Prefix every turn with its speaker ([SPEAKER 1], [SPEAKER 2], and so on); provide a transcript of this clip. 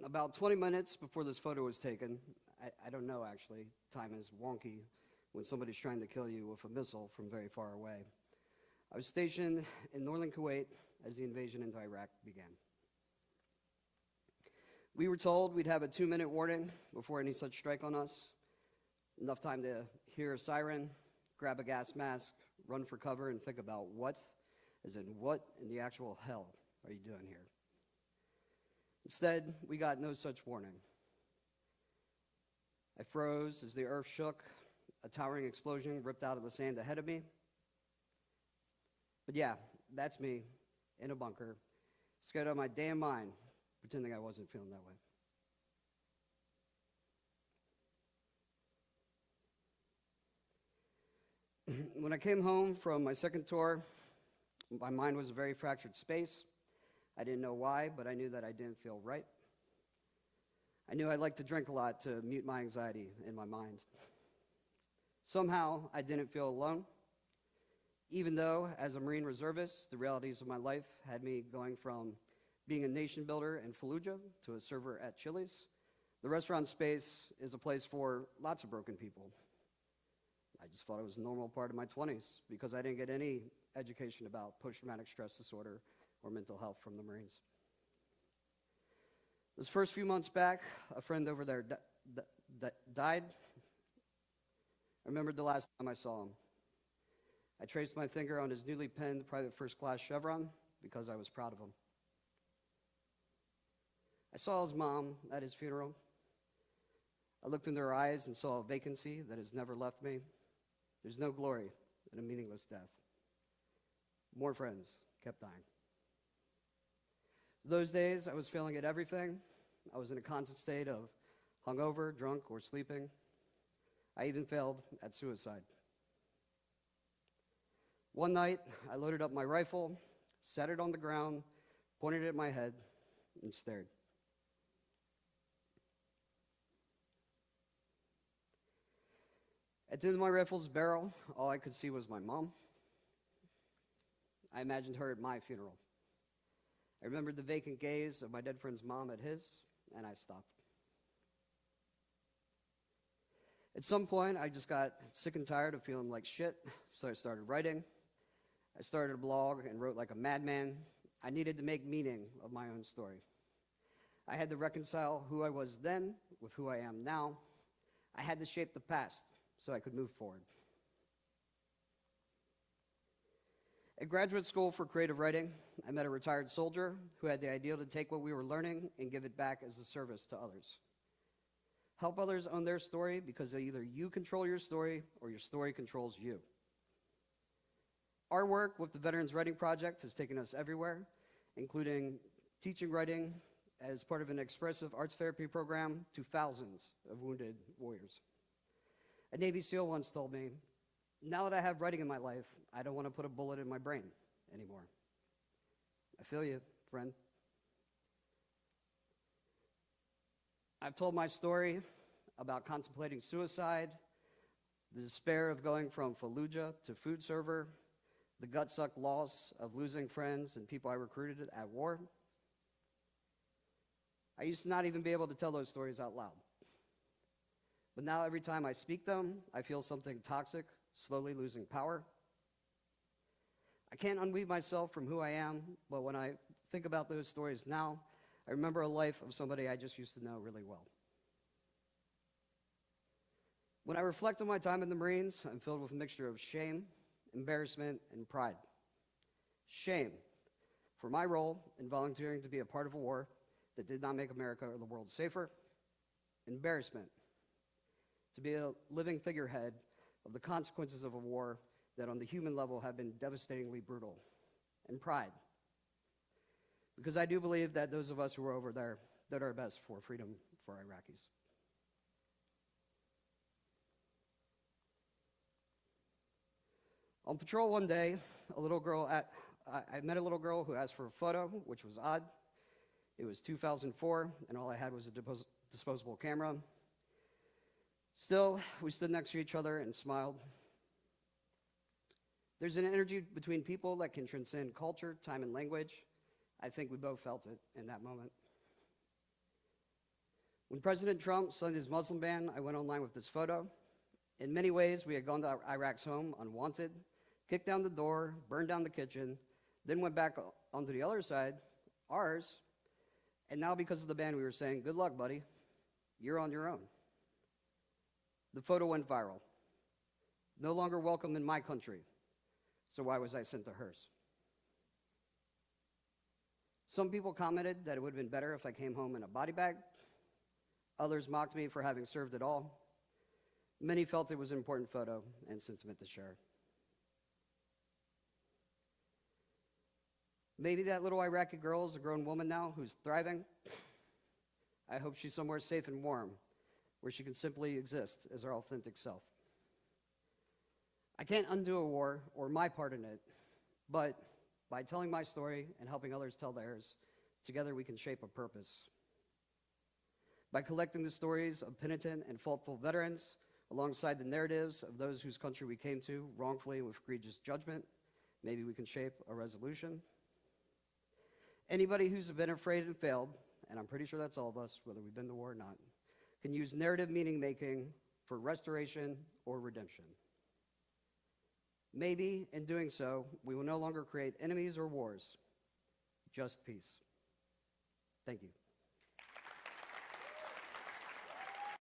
[SPEAKER 1] About 20 minutes before this photo was taken, I don't know actually, time is wonky when somebody's trying to kill you with a missile from very far away. I was stationed in northern Kuwait as the invasion into Iraq began. We were told we'd have a 2-minute warning before any such strike on us, enough time to hear a siren, grab a gas mask, run for cover, and think about what in the actual hell are you doing here? Instead, we got no such warning. I froze as the earth shook, a towering explosion ripped out of the sand ahead of me. But yeah, that's me, in a bunker, scared out of my damn mind, pretending I wasn't feeling that way. When I came home from my second tour, my mind was a very fractured space. I didn't know why, but I knew that I didn't feel right. I knew I'd like to drink a lot to mute my anxiety in my mind. Somehow, I didn't feel alone, even though, as a Marine reservist, the realities of my life had me going from being a nation builder in Fallujah to a server at Chili's. The restaurant space is a place for lots of broken people. I just thought it was a normal part of my 20s because I didn't get any education about post-traumatic stress disorder or mental health from the Marines. Those first few months back, a friend over there died. I remembered the last time I saw him. I traced my finger on his newly penned private first class chevron because I was proud of him. I saw his mom at his funeral. I looked into her eyes and saw a vacancy that has never left me. There's no glory in a meaningless death. More friends kept dying. Those days, I was failing at everything. I was in a constant state of hungover, drunk, or sleeping. I even failed at suicide. One night, I loaded up my rifle, set it on the ground, pointed it at my head, and stared. At the end of my rifle's barrel, all I could see was my mom. I imagined her at my funeral. I remembered the vacant gaze of my dead friend's mom at his, and I stopped. At some point, I just got sick and tired of feeling like shit, so I started writing. I started a blog and wrote like a madman. I needed to make meaning of my own story. I had to reconcile who I was then with who I am now. I had to shape the past so I could move forward. At graduate school for creative writing, I met a retired soldier who had the idea to take what we were learning and give it back as a service to others. Help others own their story because either you control your story or your story controls you. Our work with the Veterans Writing Project has taken us everywhere, including teaching writing as part of an expressive arts therapy program to thousands of wounded warriors. A Navy SEAL once told me, "Now that I have writing in my life, I don't want to put a bullet in my brain anymore." I feel you, friend. I've told my story about contemplating suicide, the despair of going from Fallujah to food server, the gut-suck loss of losing friends and people I recruited at war. I used to not even be able to tell those stories out loud. But now every time I speak them, I feel something toxic slowly losing power. I can't unweave myself from who I am, but when I think about those stories now, I remember a life of somebody I just used to know really well. When I reflect on my time in the Marines, I'm filled with a mixture of shame, embarrassment, and pride. Shame for my role in volunteering to be a part of a war that did not make America or the world safer. Embarrassment to be a living figurehead of the consequences of a war that on the human level have been devastatingly brutal. And pride, because I do believe that those of us who are over there did our best for freedom for Iraqis. On patrol one day, I met a little girl who asked for a photo, which was odd. It was 2004, and all I had was a disposable camera. Still, we stood next to each other and smiled. There's an energy between people that can transcend culture, time, and language. I think we both felt it in that moment. When President Trump signed his Muslim ban, I went online with this photo. In many ways, we had gone to Iraq's home unwanted, kicked down the door, burned down the kitchen, then went back onto the other side, ours, and now because of the ban, we were saying, good luck, buddy. You're on your own. The photo went viral. No longer welcome in my country, so why was I sent to hers? Some people commented that it would have been better if I came home in a body bag. Others mocked me for having served at all. Many felt it was an important photo and sentiment to share. Maybe that little Iraqi girl is a grown woman now who's thriving. I hope she's somewhere safe and warm, where she can simply exist as her authentic self. I can't undo a war or my part in it, but by telling my story and helping others tell theirs, together we can shape a purpose. By collecting the stories of penitent and faultful veterans, alongside the narratives of those whose country we came to wrongfully with egregious judgment, maybe we can shape a resolution. Anybody who's been afraid and failed, and I'm pretty sure that's all of us, whether we've been to war or not, can use narrative meaning making for restoration or redemption. Maybe, in doing so, we will no longer create enemies or wars, just peace. Thank you.